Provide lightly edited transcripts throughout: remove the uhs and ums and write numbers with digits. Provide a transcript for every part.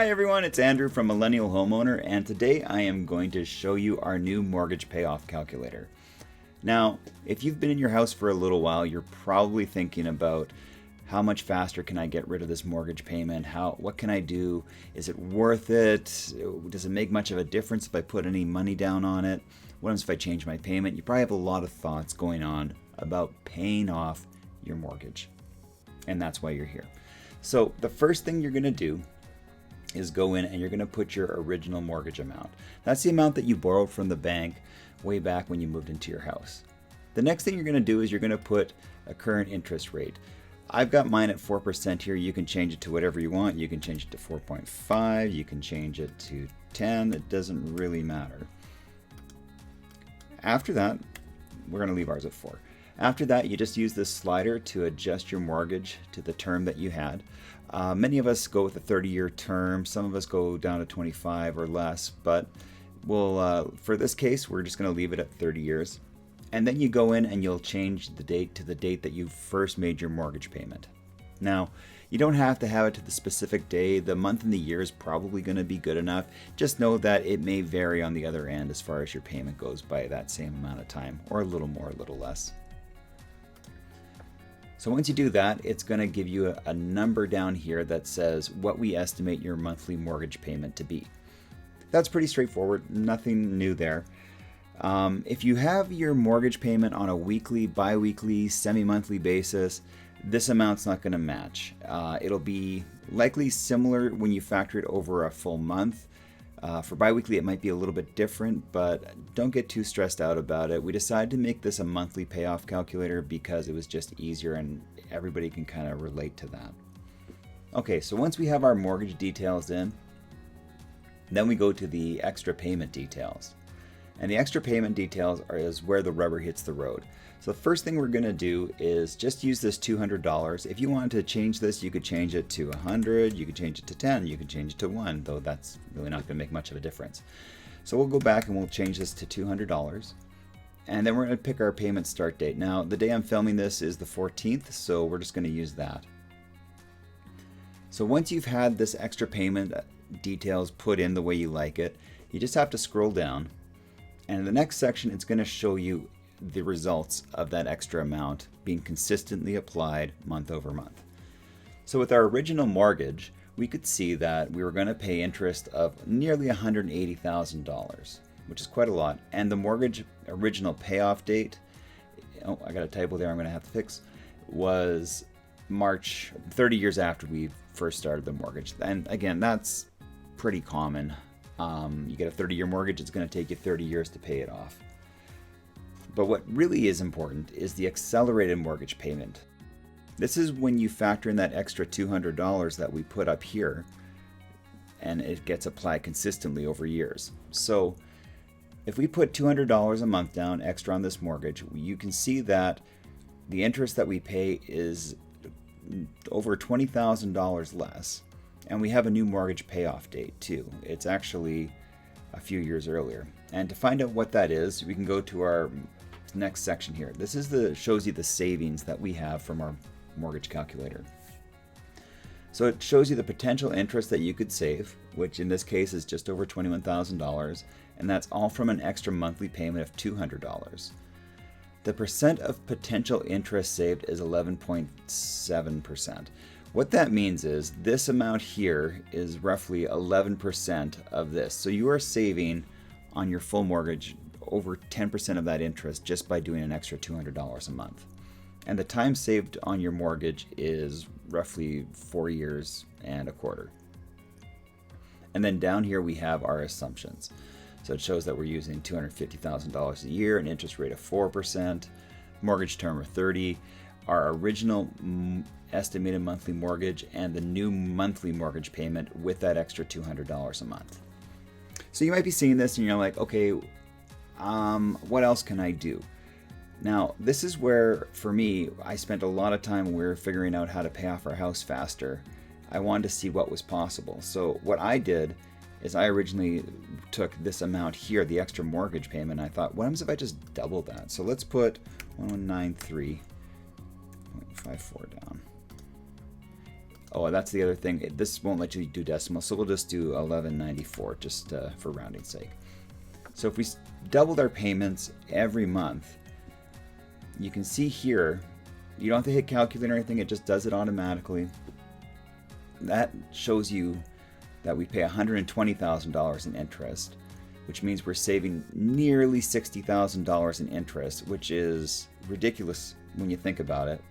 Hi everyone, it's Andrew from Millennial Homeowner, and today I am going to show you our new mortgage payoff calculator. Now, if you've been in your house for a little while, you're probably thinking about how much faster can I get rid of this mortgage payment? What can I do? Is it worth it? Does it make much of a difference if I put any money down on it? What happens if I change my payment? You probably have a lot of thoughts going on about paying off your mortgage, and that's why you're here. So the first thing you're going to do is go in and you're going to put your original mortgage amount. That's the amount that you borrowed from the bank way back when you moved into your house. The next thing you're going to do is you're going to put a current interest rate. I've got mine at 4% here. You can change it to whatever you want. You can change it to 4.5. You can change it to 10. It doesn't really matter. After that, we're going to leave ours at 4. After that, you just use this slider to adjust your mortgage to the term that you had. Many of us go with a 30-year term. Some of us go down to 25 or less, but for this case, we're just going to leave it at 30 years. And then you go in and you'll change the date to the date that you first made your mortgage payment. Now, you don't have to have it to the specific day. The month and the year is probably going to be good enough. Just know that it may vary on the other end as far as your payment goes by that same amount of time, or a little more, a little less. So once you do that, it's going to give you a number down here that says what we estimate your monthly mortgage payment to be. That's pretty straightforward, nothing new there. If you have your mortgage payment on a weekly, bi-weekly, semi-monthly basis, this amount's not going to match. It'll be likely similar when you factor it over a full month. For bi-weekly, it might be a little bit different, but don't get too stressed out about it. We decided to make this a monthly payoff calculator because it was just easier and everybody can kind of relate to that. Okay, so once we have our mortgage details in, then we go to the extra payment details. And the extra payment details is where the rubber hits the road. So the first thing we're going to do is just use this $200. If you wanted to change this, you could change it to 100, you could change it to 10, you could change it to 1, though that's really not going to make much of a difference. So we'll go back and we'll change this to $200. And then we're going to pick our payment start date. Now, the day I'm filming this is the 14th, so we're just going to use that. So once you've had this extra payment details put in the way you like it, you just have to scroll down. And in the next section, it's going to show you the results of that extra amount being consistently applied month over month. So with our original mortgage, we could see that we were going to pay interest of nearly $180,000, which is quite a lot. And the mortgage original payoff date, oh, I got a typo there I'm going to have to fix, was March, 30 years after we first started the mortgage. And again, that's pretty common. You get a 30-year mortgage, it's going to take you 30 years to pay it off. But what really is important is the accelerated mortgage payment. This is when you factor in that extra $200 that we put up here, and it gets applied consistently over years. So if we put $200 a month down extra on this mortgage, you can see that the interest that we pay is over $20,000 less. And we have a new mortgage payoff date too. It's actually a few years earlier. And to find out what that is, we can go to our next section here. This is shows you the savings that we have from our mortgage calculator. So it shows you the potential interest that you could save, which in this case is just over $21,000, and that's all from an extra monthly payment of $200. The percent of potential interest saved is 11.7%. What that means is this amount here is roughly 11% of this. So you are saving on your full mortgage over 10% of that interest just by doing an extra $200 a month. And the time saved on your mortgage is roughly 4 years and a quarter. And then down here we have our assumptions. So it shows that we're using $250,000 a year, an interest rate of 4%, mortgage term of 30, our original estimated monthly mortgage, and the new monthly mortgage payment with that extra $200 a month. So you might be seeing this and you're like, okay, what else can I do? Now, this is where, for me, I spent a lot of time when we were figuring out how to pay off our house faster. I wanted to see what was possible. So what I did is I originally took this amount here, the extra mortgage payment, and I thought, what happens if I just double that? So let's put 1193.54 down. Oh, that's the other thing. This won't let you do decimal, so we'll just do 1194 just for rounding's sake. So if we doubled our payments every month, you can see here, you don't have to hit calculate or anything, it just does it automatically. That shows you that we pay $120,000 in interest, which means we're saving nearly $60,000 in interest, which is ridiculous when you think about it.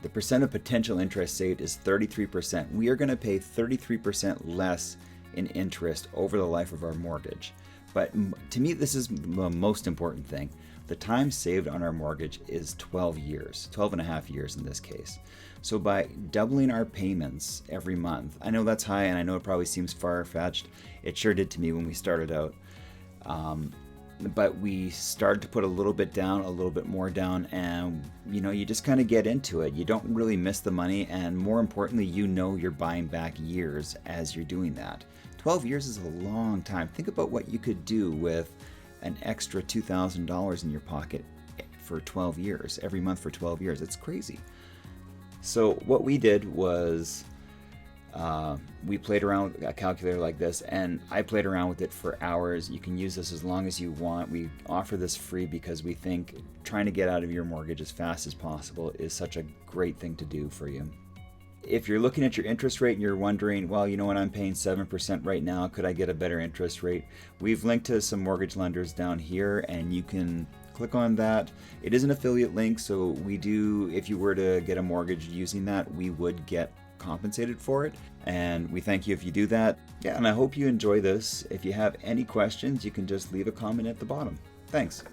The percent of potential interest saved is 33%. We are going to pay 33% less in interest over the life of our mortgage. But to me, this is the most important thing. The time saved on our mortgage is 12 years, 12 and a half years in this case. So by doubling our payments every month, I know that's high and I know it probably seems far-fetched. It sure did to me when we started out. But we started to put a little bit down, a little bit more down, and you just kind of get into it. You don't really miss the money, and more importantly, you're buying back years as you're doing that. 12 years is a long time. Think about what you could do with an extra $2,000 in your pocket for 12 years, every month for 12 years. It's crazy. So what we did was we played around with a calculator like this, and I played around with it for hours. You can use this as long as you want. We offer this free because we think trying to get out of your mortgage as fast as possible is such a great thing to do for you. If you're looking at your interest rate and you're wondering, well, you know what, I'm paying 7% right now, could I get a better interest rate? We've linked to some mortgage lenders down here, and you can click on that. It is an affiliate link, so if you were to get a mortgage using that, we would get compensated for it, and we thank you if you do that. Yeah, and I hope you enjoy this. If you have any questions, you can just leave a comment at the bottom. Thanks.